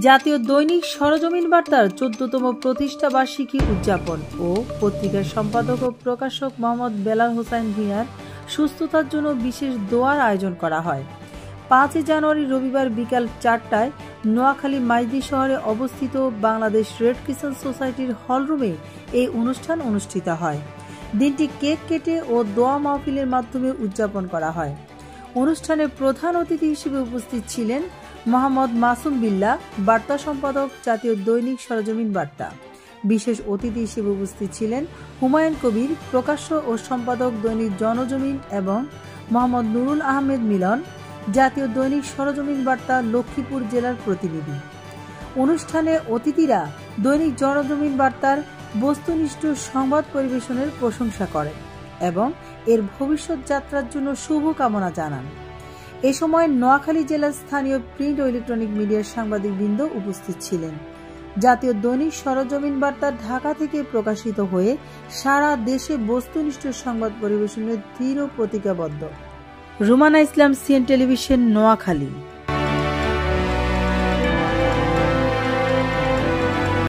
জাতীয় দৈনিক সরেজমিন বার্তার ১৪তম প্রতিষ্ঠা বার্ষিকী উদযাপন ও পত্রিকার সম্পাদক ও প্রকাশক মোহাম্মদ বেলাল হোসাইন ভূঁইয়ার সুস্থতার জন্য বিশেষ দোয়ার আয়োজন করা হয়। ৫ জানুয়ারি রবিবার বিকাল ৪টায় নোয়াখালী মাইজদি শহরে অবস্থিত বাংলাদেশ রেড ক্রিসেন্ট সোসাইটির হলরুমে এই অনুষ্ঠান অনুষ্ঠিত হয়। দিনটি কেক কেটে ও দোয়া মাহফিলের মাধ্যমে উদযাপন করা হয়। অনুষ্ঠানে প্রধান অতিথি হিসেবে উপস্থিত ছিলেন মোহাম্মদ মাসুম বিল্লাহ, বার্তা সম্পাদক, জাতীয় দৈনিক সরেজমিন বার্তা। বিশেষ অতিথি হিসেবে উপস্থিত ছিলেন হুমায়ুন কবির, প্রকাশ্য ও সম্পাদক, দৈনিক জনজমিন, এবং মোহাম্মদ নুরুল আহমেদ মিলন, জাতীয় দৈনিক সরেজমিন বার্তা লক্ষ্মীপুর জেলার প্রতিনিধি। অনুষ্ঠানে অতিথিরা দৈনিক জনজমিন বার্তার বস্তুনিষ্ঠ সংবাদ পরিবেশনের প্রশংসা করেন এবং এর ভবিষ্যৎ যাত্রার জন্য শুভকামনা জানান। এ সময় নোয়াখালী জেলার স্থানীয় প্রিন্ট ও ইলেকট্রনিক মিডিয়ার সাংবাদিকবৃন্দ উপস্থিত ছিলেন। জাতীয় দৈনিক সরেজমিন বার্তা ঢাকা থেকে প্রকাশিত হয়ে সারা দেশে বস্তুনিষ্ঠ সংবাদ পরিবেশনের দৃঢ় প্রতিজ্ঞাবদ্ধ। রুমানা ইসলাম, সিএন টেলিভিশন, নোয়াখালী।